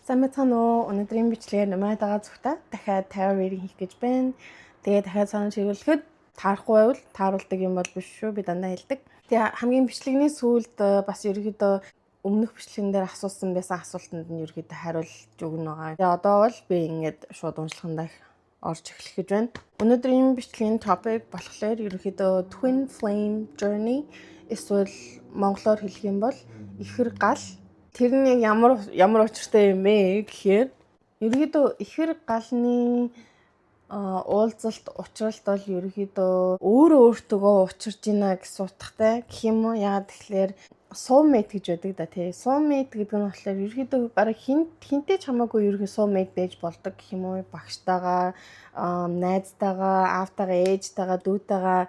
Самбайцгаана уу. Өнөөдрийн бичлэгээр намайг дагаа зүгтаа дахиад tarot reading хийх гэж байна. Тэгээд дахиад санал шийдвэрлэхэд таарахгүй байвал тааруулдаг юм бол биш шүү. Би дандаа хэлдэг. Тэгээ хамгийн бичлэгний сүүлд бас ерөөдөө өмнөх бичлэгэн дээр асуусан байсан асуултанд нь ерөөдөө хариулж өгнө байгаа. Тэгээ одоо бол би ингээд шууд уншлагандаа орж эхлэх гэж байна. Өнөөдрийн бичлэгийн topic болохоор ерөөдөө twin flame journey эсвэл монголоор хэлэх юм бол ихэр гал. Тэр нь ямар учиртай юм бэ гэхээр ерөөдөө ихэр галны уулзалт учралт бол ерөөдөө өөртөөгөө учирж байна гэсэн утгатай гэх юм уу. Яагаад тэгэхээр soulmate гэж байдаг да тий. Soulmate гэдэг нь болохоор ерөөдөө бараг хинтэй ч хамаагүй ерөөдөө soulmate байж болдог гэх юм уу. Багштайгаа, найзтайгаа, аавтайгаа, ээжтайгаа, дүүтайгаа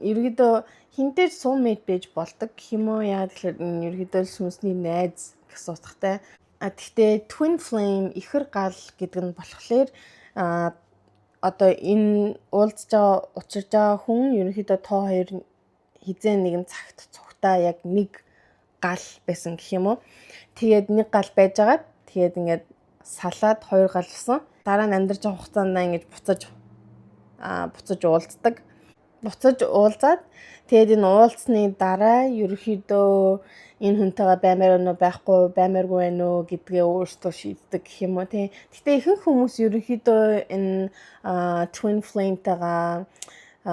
ерөөдөө хинтэй ч soulmate байж болдог гэх юм уу. Яагаад тэгэхээр ерөөдөө сүнсний найз гэсэн утгатай. Гэхдээ twin flame ихэр гал гэдэг нь болохоор одоо энэ уулзж байгаа учирж байгаа хүн ерөөдөө тоо хоёр хизээ нэгэн цагт цугтаа яг нэг гал байсан гэх юм уу. Тэгээд нэг гал байжгаад тэгээд ингээд салаад хоёр гал болсон. Дараа нь амьдарч байгаа хугацаанд ингэж буцаж уулздаг. Буцаж уулзаад тэгээд энэ уулзсны дараа ерөөдөө энэ хүнтэйгээ баймаар байна уу байхгүй баймааргүй байна уу гэдгээ өөрсдөө шийддэг гэх юм уу тий. Гэхдээ ихэнх хүмүүс ерөөдөө энэ twin flame-тагаа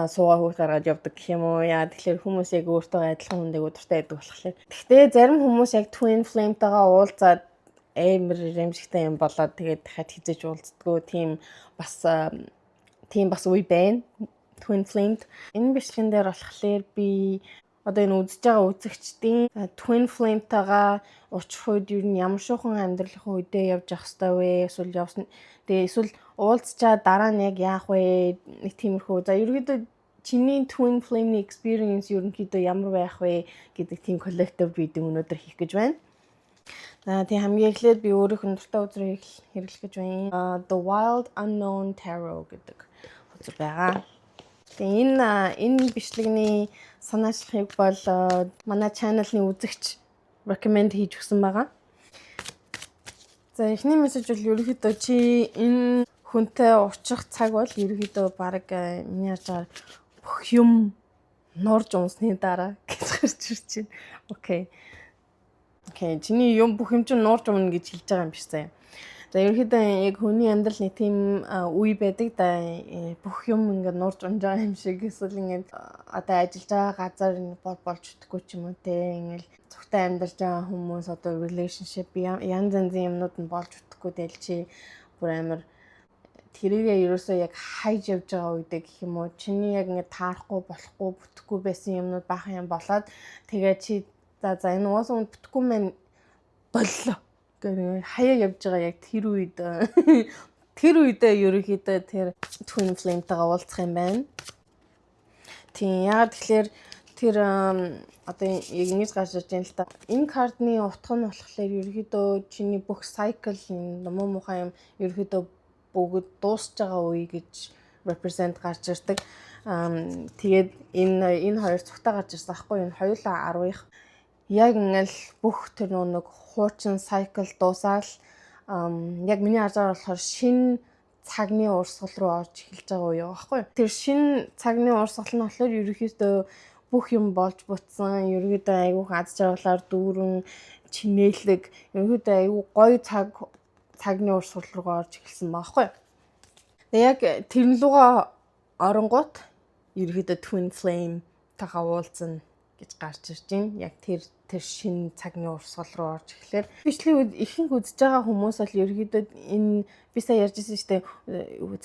суугаа хөвс гаргаж явдаг гэх юм уу. Яа тэгэхээр хүмүүс яг өөртөө адилхан хүнтэйг дуртай байдаг болохоор. Гэхдээ зарим хүмүүс яг twin flame-тагаа уулзаад амар юмшигтай юм болоод тэгээд дахиад хизэж уулздаггүй тийм бас үе байна. Twin flame. Энэ бичлэгэн дээр болохоор би одоо энэ үзэж байгаа үзэгчдийн twin flame-тагаа уучлах үед ер нь ямар шуухан амьдралын үедээ явж явах ёстой вэ? Эсвэл уулзчаа дараа нь яг яах вэ? Нэг тиймэрхүү. За ерөөдөө чиний twin flame-ийн experience ерөнхийдөө ямар байх вэ гэдэг тийм collective reading өнөөдөр хийх гэж байна. За тийм хамгийн эхлээд би өөрийнхөө дуртай үзрийг хэрэглэх гэж байна. The Wild Unknown Tarot гэдэг үзэр байгаа. Тэгээ энэ бичлэгний санаачлахыг бол манай channel-ны үзэгч recommend хийж өгсөн байгаа. За эхний мессеж бол ерөөхдөө чи энэ хүнтэй уулзах цаг бол ерөөхдөө баг миний харж байгаа бүх юм норж унсны дараа гэж гарч ирж байна. Окей. Чиний юм бүх юм чинь норж унна гэж хэлж байгаа юм биш заяа. За ерөөхдөө яг хүний амьдрал нэг тийм үе байдаг да бүх юм ингээд нурж унж байгаа юм шиг эсвэл ингээд одоо ажиллаж байгаа газар болж өгөхгүй ч юм уу те ингээд цогтой амьдарч байгаа хүмүүс одоо relationship янз янзын юмнууд нь болж өгөхгүй тэл чи бүр амар тэрийгээ ерөөсөө яг хайж явж байгаа үедээ гэх юм уу чиний яг ингээд таарахгүй болохгүй бүтэхгүй байсан юмнууд баахан юм болоод тэгээ чи за энэ уусаа бүтэхгүй мэн боллоо гэх хаяа явж байгаа яг тэр үедээ ерөөхдөө тэр twin flame-тагаа уулзах юм байна. Тийм яагаад тэгэхээр тэр одоо яг ингэж гарч ирж байна л та. Энэ картны утга нь болохоор ерөөхдөө чиний бүх cycle муу мухай юм ерөөхдөө бүгд дуусч байгаа үе гэж represent гарч ирдэг. Тэгээд энэ хоёр цогтой гарч ирсэн аахгүй энэ хоёулаа 10-ийнх яг ингээл бүх тэр нэг хуучин cycle дуусаал яг миний харж байгаа болохоор шинэ цагны урсгал руу орж эхэлж байгаа үе байхгүй. Тэр шинэ цагны урсгал нь болохоор ерөөхдөө бүх юм болж бутсан, ерөөхдөө айгүйх аз жаргалаар дүүрэн чинээлэг, ерөөхдөө айгүй гоё цагны урсгал руу орж эхэлсэн байхгүй. Тэгээ яг тэр луга оронгууд ерөөхдөө twin flame тагаа уулзна гэж гарч ирж байна. Яг тэр шинэ цагны урсгал руу орж эхлэхээр бичлэг ихэнх үзэж байгаа хүмүүс бол ерөөдөө энэ би сая ярьжсэн шүү дээ.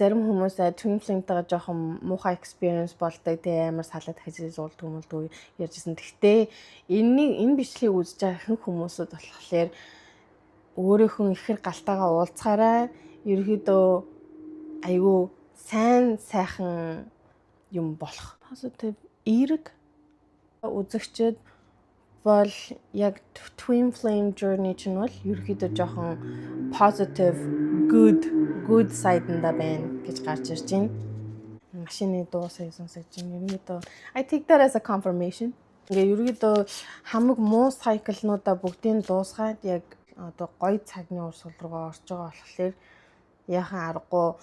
Зарим хүмүүс twin flame-тагаа жоохон муухай experience болдог те амар салаад хажиж уулддаг ярьжсэн. Гэхдээ энэ бичлэгийг үзэж байгаа ихэнх хүмүүсүүд болохоор өөрийнхөө ихэр галтайгаа уулзахаараа ерөөдөө айгүй сайхан юм болох. Positive эерэг үзэгчд бол яг twin flame journey чинь бол ерөөхдөө жоохон positive good side-нда байна гэж гарч ирж байна. Машины дуу сонсож байна. Ерөөхдөө I take that as a confirmation. Ингээ ерөөдөө хамаг муу cycle-нуудаа бүгдийг дуусгаад яг одоо гоё цагны урсгал руугаа орж байгаа болохоор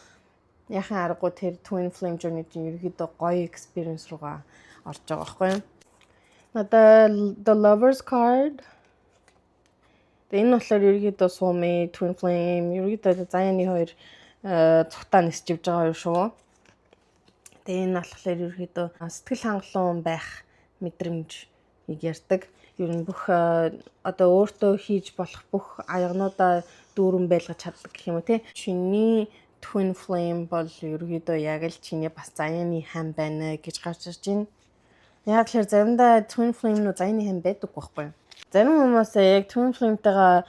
яхан аргагүй тэр Twin Flame Journey-ийн ерөөдөө гоё experience руугаа орж байгаа байхгүй юу. Надад The Lovers card. Энэ болохоор ерөөдөө суумын Twin Flame ерөөдөө заяаны хоёр цухтаа нисж явж байгаа юм шүү. Тэгээ энэ болохоор ерөөдөө сэтгэл хангалуун байх мэдрэмжийг ярьдаг. Ер нь бүх одоо өөртөө хийж болох бүх аягнуудаа дүүрэн байлгаж чаддаг гэх юм уу те. Чиний Twin Flame бол ерөөдөө яг л чиний бас заяаны хам байна гэж гарч ирж байна. Яг л заримдаа Twin Flame нөө заяаны хам байдаг байхгүй юу? Зарим хүмүүс яг Twin Flame-тэйгээ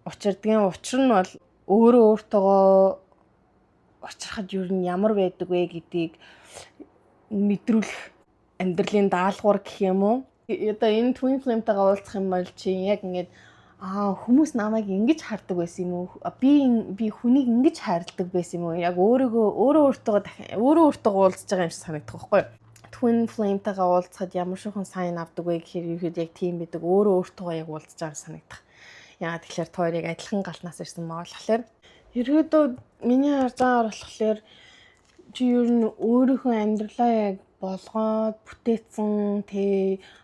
учирдгийн учир нь бол өөртөөгөө учрахад ер нь ямар байдаг вэ гэдгийг мэдрүүлэх амьдралын даалгавар гэх юм уу. Одоо энэ Twin Flame-тэйгээ уулзах юм бол чи яг ингээд хүмүүс намайг ингэж хардаг байсан юм уу? Би хүнийг ингэж хайрладаг байсан юм уу? Яг өөртөөгөө уулзж байгаа юм шиг санагдах байхгүй юу? Twin Flame-тэйгээ уулзахад ямар шохон сайн авдаг вэ гэхээр ерөөд яг тийм байдаг. Өөртөөгөө яг уулзж байгаа санагдах. Яагаад тэгэхээр тоор яг адилхан галтнаас ирсэн маа болохоор ерөөдөө миний харж байгаагаар болохоор чи ер нь өөрийнхөө амьдралаа яг болгоод бүтээсэн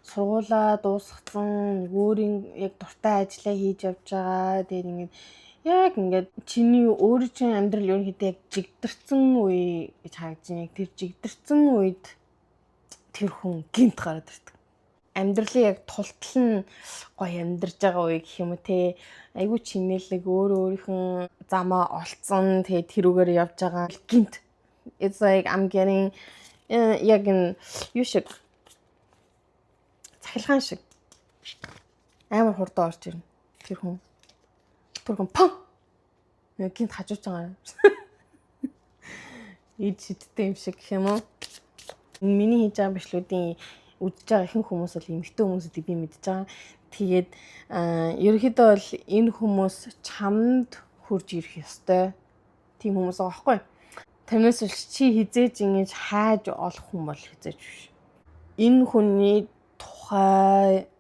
сургуулаа дуусгацсан өөрийн яг дуртай ажлаа хийж явж байгаа. Тэгээд ингээд чиний өөрийн амьдрал ерөнхийдөө яг жигдэрсэн үе гэж харагдаж байна. Тэр жигдэрсэн үед тэр хүн гинт гараад ирдэг. Амьдралын яг тултал нь гоё амьдарж байгаа үе гэх юм уу те. Айгуу чинэлэг өөрийнхөө замаа олцсон тэгээ тэрүүгээр явж байгаа гинт. It's like I'm getting яг юу шиг цахилгаан шиг амар хурдан орж ирнэ тэр хүн. Тэр хүн пам гинт хажууж байгаа. Ид шидтэй юм шиг гэх юм уу. Миний хийж байгаа бичлүүдийн үдж байгаа ихэнх хүмүүс бол эмэгтэй хүмүүсүүдийг би мэдж байгаа. Тэгээд ерөнхийдөө бол энэ хүмүүс чамд хурж ирэх ёстой. Тийм хүмүүс байгаа байхгүй. Тэрнээс л чи хизээж ингэж хайж олох хүн бол хизээж биш. Энэ хүний тухай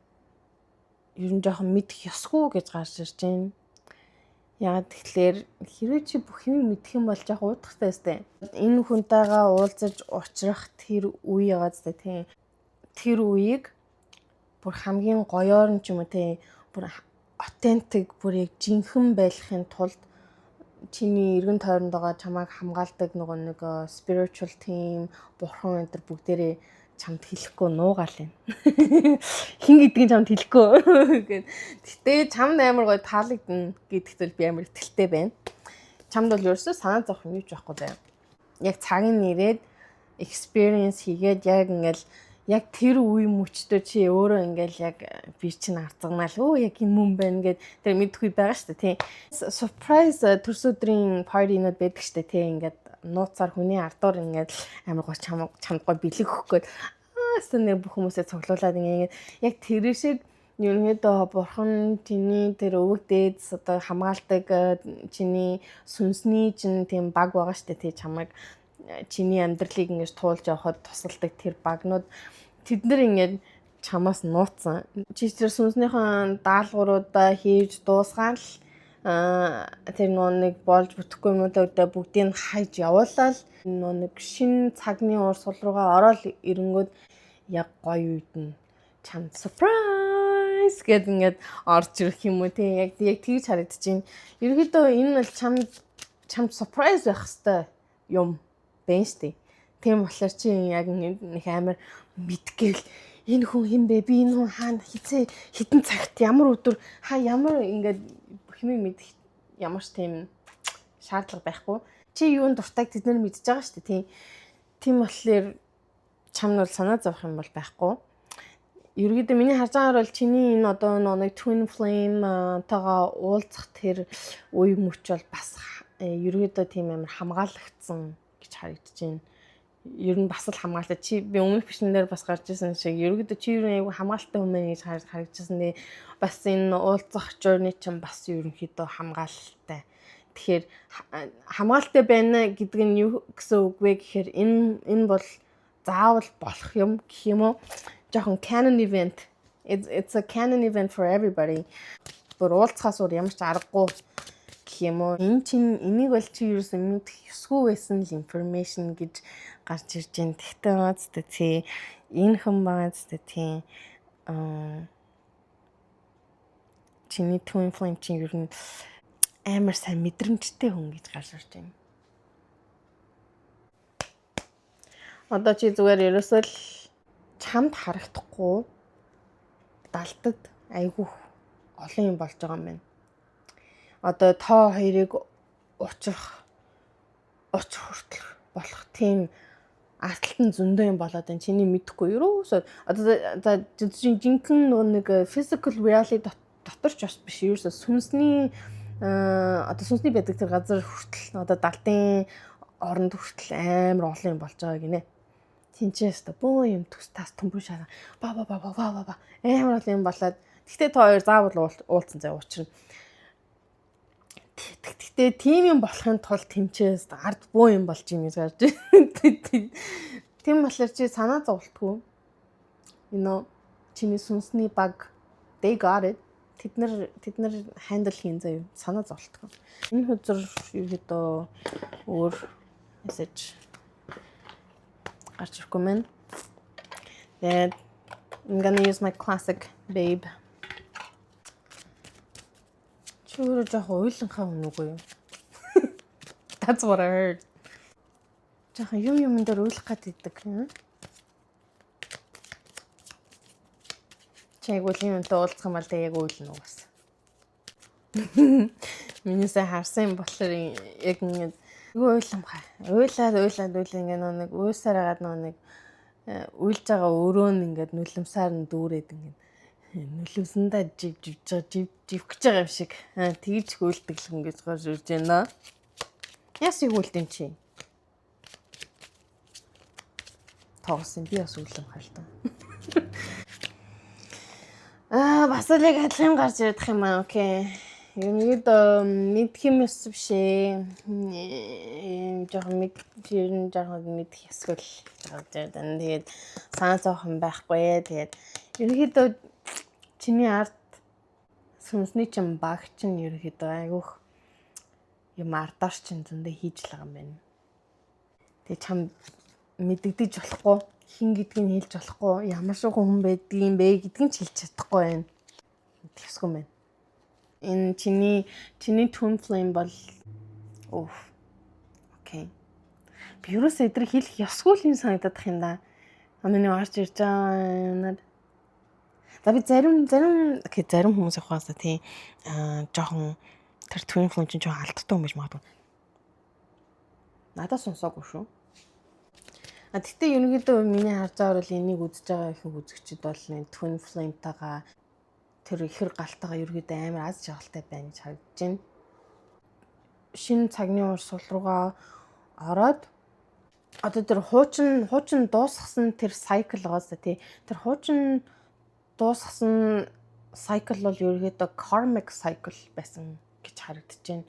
ер нь жоохон мэдэх ёсгүй гэж гарч ирж байна. Яагаад тэгэхээр хэрвээ чи бүх юм мэдэх юм бол жоохон уутахтай өстэй. Энэ хүнтэйгээ уулзаж уулзрах тэр үе яагаад зэ тийм. Тэр үеийг бүр хамгийн гоёор нь ч юм уу те бүр authentic бүр яг жинхэнэ байхын тулд чиний эргэн тойронд байгаа чамайг хамгаалдаг нэг spiritual team бурхан энэ бүгдээрээ чамд хэлэхгүй нуугаал юм. Хин гэдгийг чамд хэлэхгүй гэд. Гэтэ чамд амар гоё таалагдана гэдэгт бол би амар итгэлтэй байна. Чамд бол ерөөсөө санаа зовх юм юуч байхгүй заяа. Яг цагийн нэрээд experience хийгээд яг ингээл яг тэр үе мөчтөө чи өөрөө ингээл яг би чинь арцгнаал яг энэ мөн байна гэд тэр мэдхгүй байгаа шүү дээ тий. Surprise төрс өдрийн party-нууд байдаг шүү дээ тий. Ингээд нууцаар хүний ардуур ингээд амар гоо чамд гоо бэлэг өгөх гээд нэр бүх хүмүүсээ цуглуулад ингээд яг тэр шиг ерөнхийдөө бурхан чиний тэр өвөг дээд одоо хамгаалдаг чиний сүнсний чинь тийм баг байгаа шүү дээ тий. Чамайг чиний амьдралыг ингэж туулж явахад тусалдаг тэр багнууд тэд нар ингэж чамаас нууцсан. Чи тэр сүнснийхэн даалгавруудаа хийж дуусгаал тэр нэг болж бүтэхгүй юмнуудаа бүгдийг хайж явуулаад нэг шинэ цагны урсгал руугаа ороод ирэнгүүт яг гоё үед нь чамд surprise гэд ингэж орж ирэх юм уу тий. Яг тэгж харагдаж байна. Ерөнхийдөө энэ бол чамд surprise байх хэвээр юм байна штэ. Тийм болохоор чи яг нэг амар мэдгээл энэ хүн хэм бэ? Би энэ хүн хаана хитэн цагт ямар өдөр ямар ингээд хэмээн мэдэх ямар ч тийм шаардлага байхгүй. Чи юунд дуртайг тэд нар мэдж байгаа шүү дээ тийм болохоор чамд бол санаа зовох юм бол байхгүй. Ерөнхийдөө миний харж байгаагаар бол чиний энэ одоо нэг Twin Flame тагаа уулзах тэр үе мөч бол бас ерөнхийдөө тийм амар хамгаалагдсан гэж харагдаж байна. Ер нь бас л хамгаалалт чи би өмнөх бичнээр бас гарч ирсэн шиг ерөөдөө чи ер нь айгүй хамгаалалттай хүмүүс гэж харагдчихсан. Тэгээ бас энэ уулзах journey чинь бас ерөнхийдөө хамгаалалтай. Тэгэхээр хамгаалалттай байна гэдэг нь юу гэсэн үг вэ гэхээр энэ бол заавал болох юм гэх юм уу? Жохон canon event it's a canon event for everybody. Бүр уулзахаас өөр ямар ч аргагүй гэх юм уу. Энийг бол чи ерөөсөө мэдэх ёсгүй байсан л information гэж гарч ирж байна. Тэгтээ маадтай тий. Энэ хүн маадтай тий. Чиний twin flame чинь ер нь амар сайн мэдрэмжтэй хүн гэж гарч ирж байна. Одоо чи зүгээр ерөөсөө л чамд харагдахгүй далтад айгүйх олон юм болж байгаа юм байна. Одоо тоо хоёрыг учрах хүртэл болох тийм арталтан зөндөө юм болоод байна. Чиний мэдэхгүй ерөөсөө одоо жинхэнэ нэг physical reality дотор ч бас биш. Ерөөсөө сүнсний сүнсний байдаг тэр газар хүртэл одоо далтын оронд хүртэл амар олон юм болж байгаа гинэ. Тинчээс та бөө юм төс тас төмбөр шараа ба амар олон юм болоод тэгтээ та хоёр заавал уулзсан зай уучрна. Тэгтээ тийм юм болохын тулд тэнчээс ард бөө юм болж юм гэж гарч. Тийм болохоор чи санаа зовлтгүй. Чиний сүнсний баг they got it. Тэд нар хандл хийн заяа санаа зовлтгүй. Энэ хөзөр ерөөдөө өөр мессеж гарч ирэхгүй мэн. Тэгээд I'm gonna use my classic babe. Чөөрө жоох уйланхаа үнэгүй юу? That's what I heard. Жоох юм дээр уйлах гэдэг. Чайгуул юм уулзах юм бол тэг яг уйлна угаас. Минийсээ харсан болохоор яг ингэ уйламхаа. Уйлаад ингэ нэг уйсаар агаад нэг уйлж байгаа өрөө нь ингээд нүлэмсаар нь дүүрээд ингэ нүлэмсэндээ живж байгаа юм шиг. Тэгж хөлдөг л хүн гэж гарч ирж байна. Яс хөлдөм чи. Тоосон би бас уйламхаа л та. Бас л яг адилхан гарч ирэх юм аа. Окей. Ерөнхийдөө мэдх юм ус биш ээ. Жохон мэдх эсвэл гарч ирдэн. Тэгээд санаа зовхон байхгүй. Тэгээд ерөнхийдөө чиний ард сүнсний чинь баг чинь ерөнхийдөө айгүйх юм ардаар чинь зөндөө хийж л байгаа юм байна. Тэгээд чам мэддэгдэж болохгүй. Хин гэдгийг хэлж болохгүй. Ямар шиг хүн байдгийг бэ гэдгийг ч хэлж чадахгүй байна. Тэгсгүй мэн. Энэ чиний twin flame бол окей. Би юус эдрийг хэлэх ёсгүй л юм санагдах юм да. Амины орж ирж байгаа. За би зарим хүмүүсийн хуваасаа тий жоохон тэр twin flame чинь жоохон алдтай юм биш магадгүй. Надад сонсоогүй шүү. Тэгтээ ерөнхийдөө миний харж байгаа бол энийг үзэж байгаа их үзэгчид бол twin flame-тайгаа тэр ихэр галтайгаа ерөнхийдөө амар аз жаргалтай байна гэж харагдаж байна. Шинэ цагны урсгал руугаа ороод одоо тэр хуучин дуусгасан тэр cycle байгаас тий тэр хуучин дуусгасан cycle бол ерөнхийдөө karmic cycle байсан гэж харагдаж байна.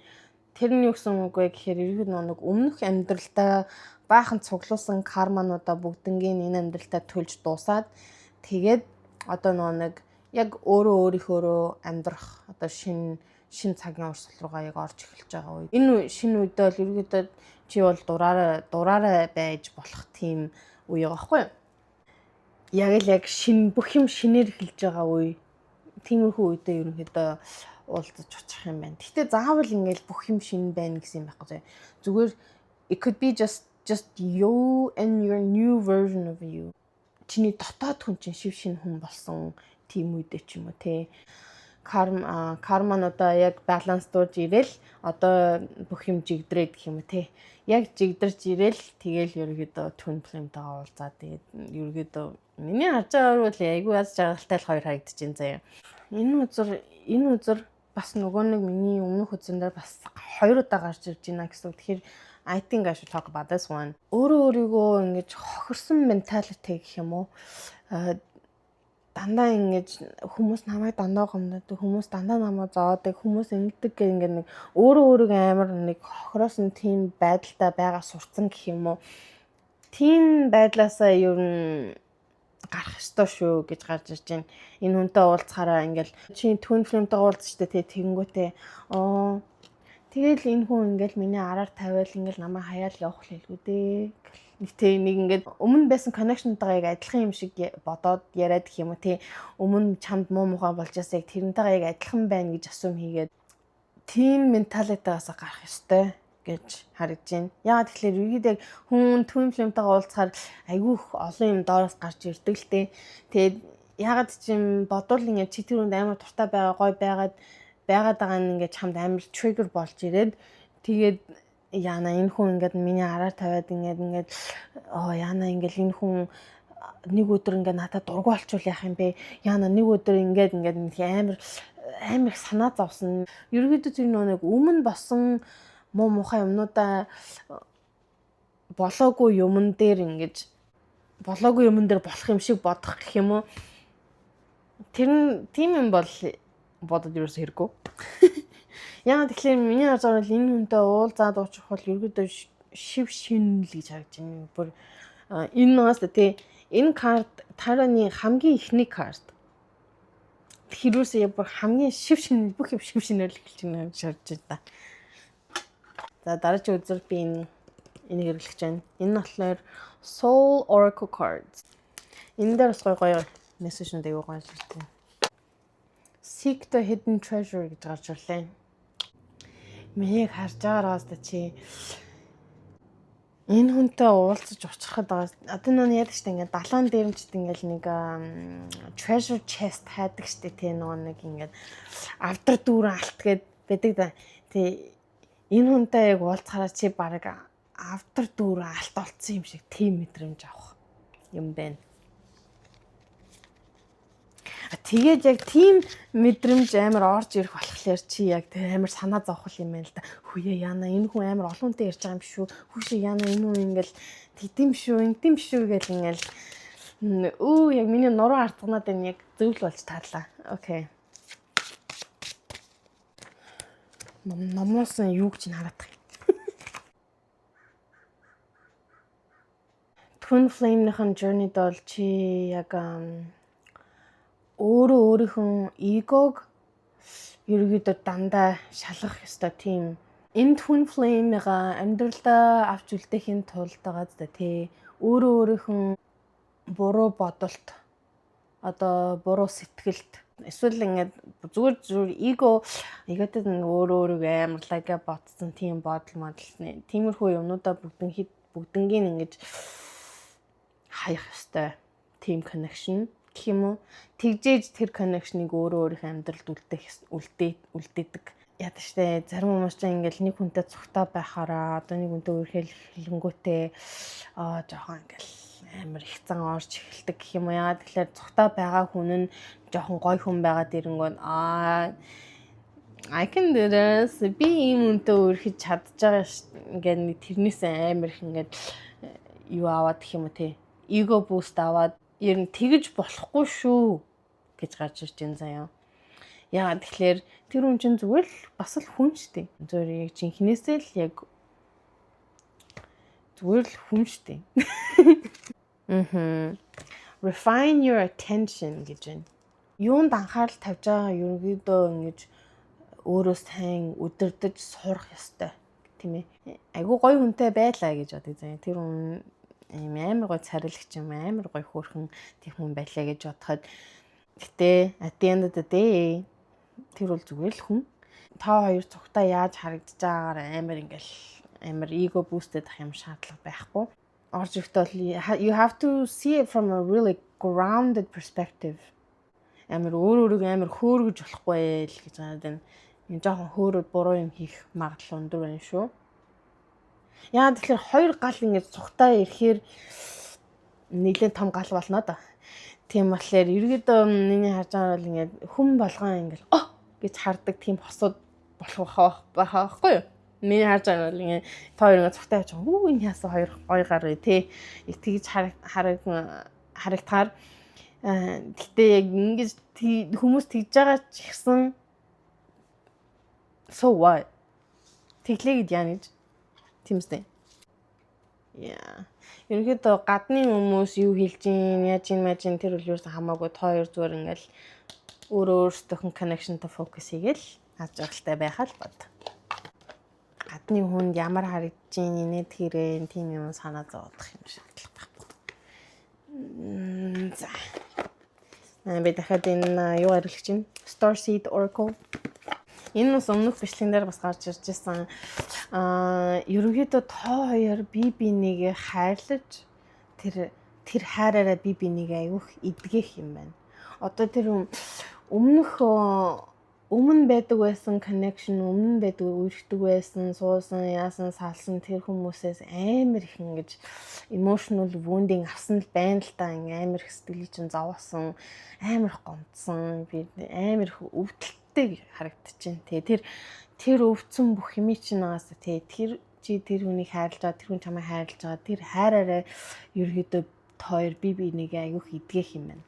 Тэр нь юу гэсэн үг вэ гэхээр ерөнхийдөө нэг өмнөх амьдралдаа баахан цуглуулсан кармануудаа бүгднгийн энэ амьдралтаа төлж дуусаад тэгээд одоо нэг яг өөрийнхөө амьдрах одоо шинэ цагийн урсгал руугаа яг орж эхэлж байгаа үе. Энэ шинэ үедээ бол ерөнхийдөө чи бол дураараа байж болох тийм үе байгаа байхгүй юу? Яг бүх юм шинээр эхэлж байгаа үе. Тиймэрхүү үедээ ерөнхийдөө уулзаж очих юм байна. Гэхдээ заавал ингээл бүх юм шинэ байна гэсэн юм байхгүй. Зүгээр it could be just you and your new version of you. Чиний дотоод хүн чинь шив шинэ хүн болсон тийм үедээ ч юм уу те. Кармануудаа яг баланс дурж ирээл одоо бүх юм жигдрээд гэх юм уу те. Яг жигдэрч ирээл тэгэл ерөөдөө twin flame-тайгаа уулзаад тэгээд ерөөдөө миний харж байгаа бол айгүй аз жаргалтай л хоёр харагдаж байна заяа. Энэ үзэр бас нөгөө нэг миний өмнөх үзэндээ бас 2 удаа гарч ирж байна гэсэн. Тэгэхээр I think I should talk about this one. Өөрийгөө ингэж хохирсон mentality гэх юм уу? Дандаа ингэж хүмүүс намайг дандаа гомдоод, хүмүүс дандаа намайг зоодог, хүмүүс ингэдэг гэх ингэ нэг өөрийгөө амар нэг хохироосон тийм байдалтай байгаа сурцсан гэх юм уу? Тийм байдлаасаа ер нь гарах ёстой шүү гэж гарч ирж байна. Энэ хүнтэй уулзахаараа ингээл чи twin flame-тэй уулзчихдээ тэгэнгүүтээ тэгэл энэ хүн ингээл миний араар тавиал ингээл намайг хаяал явах хэлгүй дээ. Нэг ингээд өмнө байсан connection-тайгаа яг адилхан юм шиг бодоод яриад гэх юм уу тий. Өмнө чамд муу мухай болж ясаа яг тэрнтэйгээ яг адилхан байна гэж асуум хийгээд team mentality-аас гарах ёстой гэж харагдж байна. Яагаад тэгэхээр ергээд яг хүн twin flame-тайгаа уулзахаар айгүй олон юм доороос гарч ирдэг л дээ. Тэгээд яагаад чим бодвол ингээд чи тэр хүнд амар дуртай байгаа гой байгаад байгаа нь ингээд чамд амар trigger болж ирээд тэгээд яана энэ хүн ингээд миний араар тавиад ингээд яана ингээд энэ хүн нэг өдөр ингээд надад дургу болчвол яах юм бэ? Яана нэг өдөр ингээд амар их санаа зовсон. Ерөнхийдөө тэр нэг өмнө босон муу мухай юмнуудаа болоогүй юмн дээр болоогүй юмн дээр болох юм шиг бодох гэх юм уу? Тэр тийм юм бол бодод ерөөсөө хэрэггүй. Яагаад тэгэхээр миний харж байгаа бол энэ хүнтэй уулзаад уучих бол ерөөдөө шив шинэ л гэж харагдаж байна. Бүр энэ наас тэ энэ карт тараны хамгийн ихний карт. Тэрөөсөө бүр хамгийн шив шинэ бүх юм шив шинээр л эхэлж байна гэж харж байна. За дараагийн үзэл би энийг хэрэглэж байна. Энэ нь болохоор Soul Oracle cards. Энэ дээр бас гоё мессежүүд аягүй гоё шилжсэн. Seek the hidden treasure гэж гарч ирлээ. Миний харж байгаараас чи энэ хүнтэй уулзаж очиход байгаа. Одоо нөө яадаг штэ ингээд далайн дээрмчд ингээд нэг treasure chest хайдаг штэ тий нэг ингээд авдар дүүрэн алт гээд байдаг да. Тий энэ хүнтэй яг уулзахаараа чи баг авдар дүүрэн алт олцсон юм шиг тийм мэдрэмж авах юм байна. Тэгээд яг тийм мэдрэмж амар орж ирэх болохоор чи яг тэр амар санаа зовхол юм байна л да. Хүүе яана энэ хүн амар олонтой ярьж байгаа юм шүү. Хүүшээ яана энэ хүн ингээл тэгдэм шүү гэл ингээл яг миний нуруу артганаад энэ яг зөвл болж таарлаа. Окей. Номноос нь юу гэж хараад байгаа. Twin flame-ийн journey-д бол чи яг өөрийнхөө эгог ерөөдөө дандаа шалгах ёстой тийм. Энэ twin flame-га амьдралдаа авч үлдээхийн тулд байгаа зү тий. Өөрийнхөө буруу бодолт одоо буруу сэтгэлд эсвэл ингээд зүгээр эго эготой өөрийгөө амарлаагаа ботсон тийм бодол модал тиймэрхүү юмнуудаа бүгднгийн ингэж хаях ёстой. Team connection гэх юм уу? Тэгжээж тэр connection-ыг өөрийнхөө амьдралд үлдээдэг. Яадаг штэ зарим хүмүүс ч ингээл нэг хүнтэй цогтой байхаараа одоо нэг хүнтэй үргэлж хэлэнгүүтээ жоохон ингээл амар их зан орж эхэлдэг гэх юм уу. Яагаад тэгэхээр цогтой байгаа хүн нь жоохон гой хүн байгаад ирэнгүүт I can do this. Би ийм үнтэй үргэлж чадж байгаа ингээд нэг тэрнээс амар их ингээд юу аваад гэх юм уу те. Эго буст аваад ер нь тэгж болохгүй шүү гэж гарч ирж байна заяа. Яагаад тэгэхээр тэр хүн чинь зүгээр л бас л хүн штэ. Зүгээр яг жинхнээсээ л яг зүгээр л хүн штэ. Refine your attention гэж байна. Юунд анхаарал тавьж байгаа ерөнхийдөө ингэж өөрөө сайн өдөрдөж сурах ёстой тийм ээ. Айгуу гоё хүнтэй байлаа гэж бодъё заяа. Тэр хүн амар гоё царайлагч юм, амар гоё хөөрхөн тийм хүн байлаа гэж бодоход гэтээ at the end of the day тэр бол зүгээр л хүн. Та хоёр цогтаа яаж харагдаж байгаагаар амар эго boosted ах юм шаардлага байхгүй. Орж ирэхдээ бол you have to see it from a really grounded perspective. Амар өөрийгөө амар хөөргөж болохгүй л гэж байна. Энэ жоохон хөөрөд буруу юм хийх магадлал өндөр байна шүү. Яа тэгэхээр хоёр гал ингэж цухтаа ирэхээр нэлээд том гал болно да. Тийм болохоор ерөөдөө миний харж байгаа бол ингэж хүн болгон ингэж гэж хардаг тийм хосууд болох байхгүй юу? Миний харж байгаа бол ингэ та хоёр ингэ цухтаа явж байгаа. Энэ яасан хоёр гой гар тий. Тэгж харагдахаар гэтээ яг ингэж хүмүүс тэгж байгаа ч ихсэн so what? Тэглээ гэд яа гэж. Тимстэй. Яа. Ерөнхийдөө гадны хүмүүс юу хэлж ийн, яаж ийн мэж ийн тэр үл юусэн хамаагүй та хоёр зүгээр ингээл өөрөөсөөхөн connectionтэй focus хийгээл аз жаргалтай байхаа л бод. Гадны хүнд ямар харагдаж ийн, инээд хэрэг тийм юм санаа зовоодох юм шаардлага байхгүй. За. Би дахиад энэ юу хариулах чинь? Starseed Oracle. Энэ бас өмнөх бичлэгэн дээр бас гарч ирж байсан. Ерөнхийдөө та хоёр бие бинийгээ хайрлаж тэр хайраараа бие бинийгээ аявуух эдгэх юм байна. Одоо тэр өмнө байдаг байсан connection, өмнө байдаг үргэлждэг байсан, суусан, яасан, салсан тэр хүмүүсээс амар их ингэж emotional wounding авсан л байна л да. Амар их сэтгэлийг чинь зовоосон, амар их гомдсон, би амар их өвдөлттэй харагдчихээн. Тэр өвдсөн бүх юм чинь нагаасаа тэр хүнийг хайрлаж байгаа, тэр хүн чамайг хайрлаж байгаа, тэр хайраараа ерөөдөө тоор бие бинийгээ аявуух эдгэх юм байна.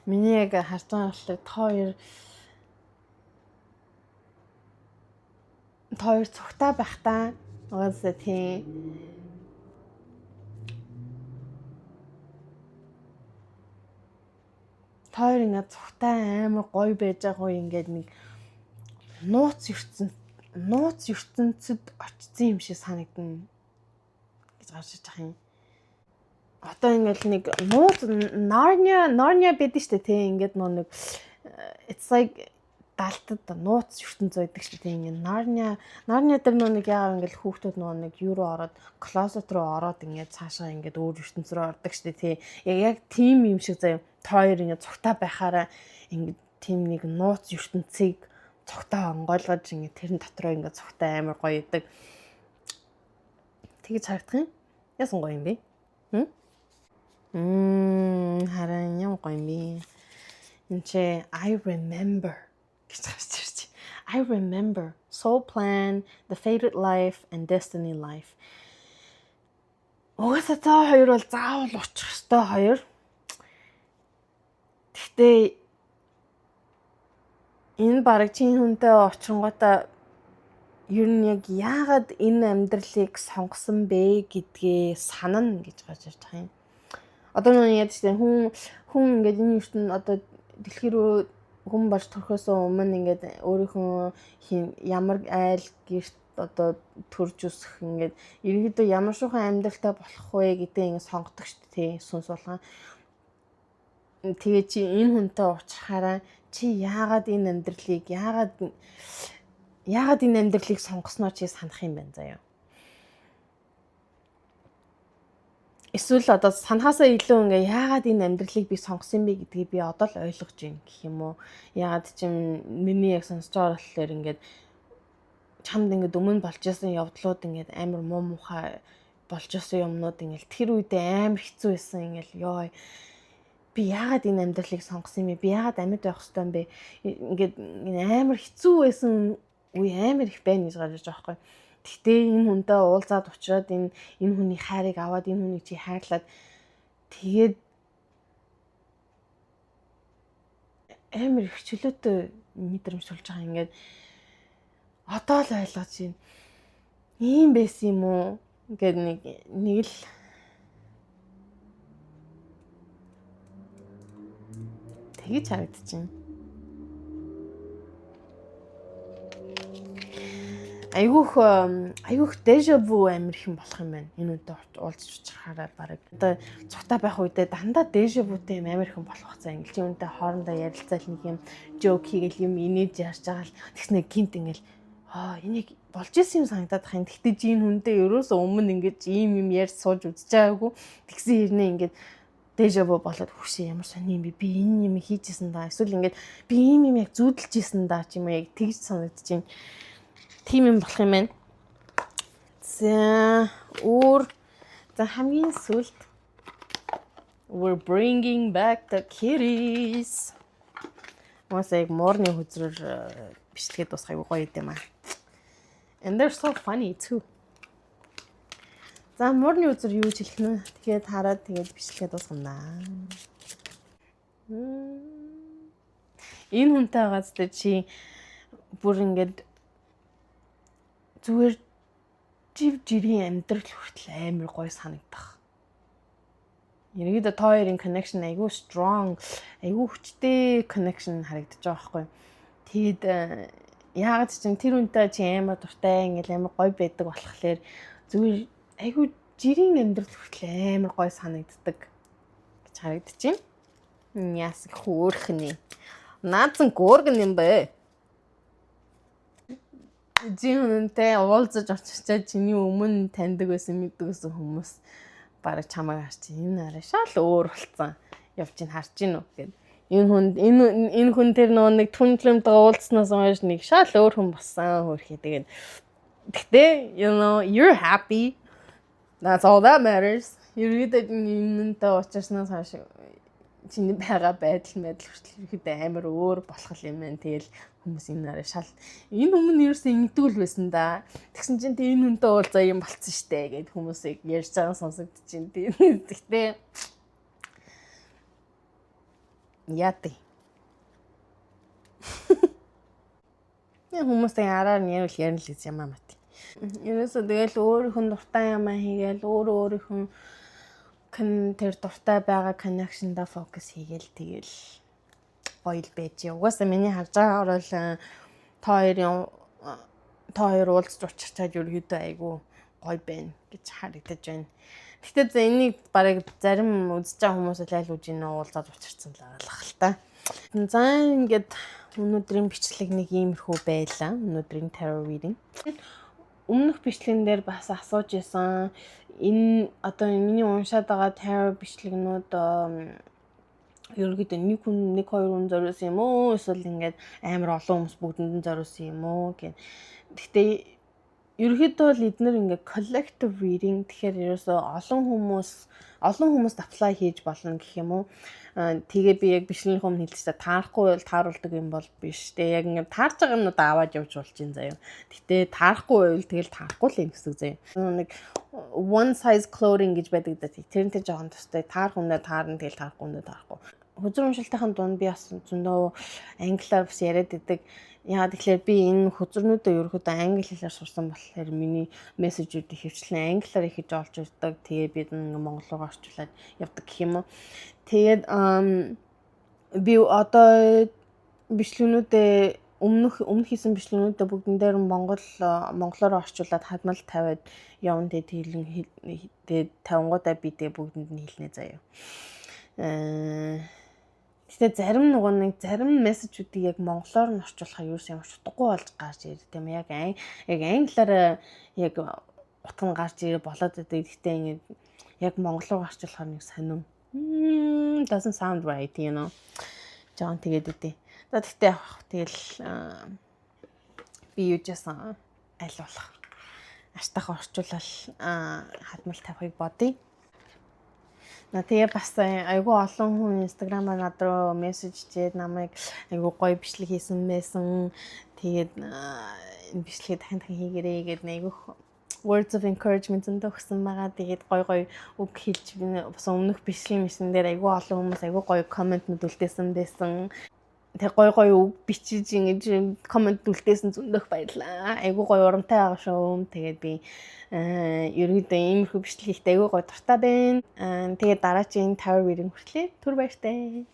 Миний яг харж байгаа болохоор та хоёр цогтой байх та. Угаасаа тийм. Та хоёр ингээд цогтой амар гоё байж байгаа уу ингээд нэг нууц ертөнцид очсон юм шиг санагдана гэж гарч иж байгаа юм. Одоо ингээд нэг нууц Narnia байдаг шүү дээ тий. Ингээд нэг it's like далтад нууц ертөнц байдаг шүү дээ. Ингээд Narnia дээр нэг яагаад ингээд хүүхдүүд нэг юу руу ороод closet руу ороод ингээд цаашаа ингээд өөр ертөнц рүү ордог шүү дээ тий. Яг тийм юм шиг заяа. Та хоёр ингээд цогтой байхаараа ингээд тийм нэг нууц ертөнцийг цогтой онгойлгож ингээд тэрэн дотроо ингээд цогтой амар гоё идэг. Тэгэж харагдах юм. Яасан гоё юм бэ? Харин юм гоё юм би. Энд I remember гэж гарч ирж. I remember soul plan, the fated life and destiny life. Угаасаа та хоёр бол заавал очих ёстой хоёр. Гэхдээ энэ бараг чинь хүнтэй очингуудаа ер нь яг яагаад энэ амьдралыг сонгосон бэ гэдгээ санана гэж гарч ирж байгаа юм. Одоо нэг яд чинь хүн ингээд энэ ертөнд одоо дэлхий рүү хүн болж төрөхөөс өмнө ингээд өөрийнхөө ямар айл гэрт одоо төрж өсөх ингээд ерөнхийдөө ямар шуухан амьдралтай болох вэ гэдэг ингээд сонгодог шүү дээ сүнс болгон. Тэгээ чи энэ хүнтэй уулзахаараа чи яагаад энэ амьдралыг сонгосноо чи санах юм байна заяа. Эсвэл одоо санахаасаа илүү ингээ яагаад энэ амьдралыг би сонгосон бэ гэдгийг би одоо л ойлгож байна гэх юм уу. Яагаад ч юм миний яг сонсож байгаа болохоор ингээд чамд ингээд өмнө болж исэн явдлууд ингээд амар муу мухай болж исэн юмнууд ингээд тэр үедээ амар хэцүү байсан ингээд ёо би яагаад энэ амьдралыг сонгосон юм бэ? Би яагаад амьд байх ёстой юм бэ? Ингээд амар хэцүү байсан үе амар их байна гэж гарч ирж байгаа байхгүй. Гэхдээ энэ хүнтэй уулзаад очиод энэ хүний хайрыг аваад энэ хүнийг чи хайрлаад тэгээд амар их чөлөөтэй мэдрэмж төрж байгаа. Ингээд одоо л ойлгож байна. Ийм байсан юм уу? Ингээд нэг л тэгэж харагдчихэв. Айгүйх déjà vu амир их юм болох юм байна. Энэ үнтэй уулзч чарахаараа бараг одоо цогтой байх үедээ дандаа déjà vuтэй юм амир их юм болох цаа. Ингээл чи үнтэй хоорондоо ярилцаал нэг юм joke хийгээл юм инээж ярьж байгаа л тэгснэ гинт ингээл энийг болж исэн юм санагдаад тах юм. Гэхдээ чи энэ хүнтэй ерөөсөө өмнө ингээд ийм юм ярьж сууж үзэж байгаагүй. Тэгсэн хэрнээ ингээд déjà vu болоод хүшээ ямар сони юм би энэ юм хийжсэн да. Эсвэл ингээд би ийм юм яг зүүдэлж исэн да ч юм уу яг тэгж санагдаж байна. Тийм юм болох юм байна. За хамгийн сүлд we're bringing back the kitties. Масайг морны хөзрөөр бичлэгэд бас аюу гоё юм аа. And they're so funny too. За морны хөзөр юу ч хэлэх нэ. Тэгээд хараад тэгээд бичлэгэд дуусгана. Энэ хүнтэй байгааз чи бүр ингээд зүгээр жирийн амьдрал хүртэл амар гоё санагдах. Ерөөдөө та хоёрын connection айгүй strong, айгүй хүчтэй connection харагдаж байгаа байхгүй. Тэгэд яагаад ч тэр үнтэй чи амар дуртай ингээл амар гоё байдаг болохоор зүгээр айгүй жирийн амьдрал хүртэл амар гоё санагддаг гэж харагдаж байна. Яс хөөрхний. Наадсан гөргөн юм бэ? Жинхэнэ уулзаж очичаад чиний өмнө таньдаг байсан мэддэг байсан хүмүүс бараг чамайг харж энэ арай шал өөр болцсон. Явж ин харж гин үү гэд. Энэ хүн тэр нэг түнлэмд уулзснаас хойш нэг шал өөр хүн болсон хөрхий. Тэгээд гэхдээ you're happy. That's all that matters. Ерөөдөө энэнтэй уулзснаас хойш чиний байгаа байдал хүртэл ихэд амар өөр болох юм байна. Тэгэл хүмүүс энэ арай шал энэ өмнө ерөөсөө ингэдэг л байсан да. Тэгсэн чинь энэ хүнтэй уулзаа юм болцсон штэ гэд хүмүүсийг ярьж байгаа сонсогдож байна. Тэгтээ яатэ. Хүмүүстэй араар нь ярил ярил гэж юм аа мат. Ерөөсөө тэгэл өөр хүн дуртай юм хийгээл өөрийнхөө тэр дуртай байгаа connection-да focus хийгээл тэгэл гоё л байж. Угаасаа миний харж байгаагаар бол та хоёр уулзч учирчаад ерөөдөө айгүй гоё байна гэж харагдаж байна. Гэхдээ энийг барыг зарим үзэж байгаа хүмүүс айл үжийн уулзаад учирсан л байгаа л та. За ингээд өнөөдрийн бичлэг нэг иймэрхүү байлаа. Өнөөдрийн tarot reading. Өмнөх бичлэгэн дээр бас асууж исэн энэ одоо миний уншаад байгаа tarot бичлэгнүүд ерөөдөө нэг хүн нэг хоёр хүн зориулсан юм уу эсвэл ингээд амар олон хүмүүс бүгдэнд нь зориулсан юм уу гэх. Гэхдээ ерөөдөө л эднэр ингээд collective reading тэгэхээр ерөөсөө олон хүмүүст apply хийж болно гэх юм уу. Тэгээ би яг бичлэгийн өмнө хэлчихсэн таарахгүй бол тааруулдаг юм бол биш. Тэгээ яг ингээд таарч байгаа юмнууд аваад явж болж юм заяа. Гэтэ таарахгүй байвал тэгэл таарахгүй л юм гэсэн заяа. Нэг one size clothing гэж байдаг даа. Тэрнтэй жоохон тустай таарах хүндээ таарна тэгэл таарахгүй хүндээ таарахгүй. Хөзөр уншилтын дунд би бас зөндөө англиар бас яриад идэг. Яагаад тэгэхээр би энэ хөзөрнүүдөө ерөөхдөө англи хэлээр сурсан болохоор миний мессежүүдийг хөвчлэн англиар их хийж олж ирдэг. Тэгээ бид монгол руу орчуулад явдаг гэх юм уу. Тэгээд би одоо бичлэгнүүдээ өмнөх хийсэн бичлэгнүүдээ бүгдэн дээр монголоор орчуулад хадмал тавиад явна. Тэгээд 50-гуудаа би тэгээ бүгдэнд нь хэлнэ заяа. Гэтэ зарим мессежүүдийг яг монголоор нь орчуулахаар юу юм утгагүй болж гарч ирдэг тийм яг англиар яг утга нь гарч ирээ болоод байдаг. Гэтэ яг монголоор орчуулахаар нэг сонирм. Doesn't sound right, Жон тэгээд үдээ. За тэгтээ тэгэл би юу жасан аль болох аштах орчуулал хадмал тавихыг бодъё. Тэгээ бас айгүй олон хүн инстаграмаар над руу мессеж чээд намайг айгүй гоё бичлэг хийсэн байсан. Тэгээд энэ бичлэгийг дахин хийгэрэй гэдэг айгүй words of encouragement зөндөө өгсөн байгаа. Тэгээд гоё үг хэлж бас өмнөх бичлэгийн дээр айгүй олон хүмүүс айгүй гоё комментнууд үлдээсэн байсан. Тэг гоё үг бичиж ингэж коммент үлдээсэн зөндөх баярлаа. Айгүй гоё урамтай байгаа шүү. Тэгээд би ерөөдөө иймэрхүү бичлэг хийхдээ айгүй гоё дуртай байна. Тэгээд дараагийн tarot reading хүртлээр түр баяртай.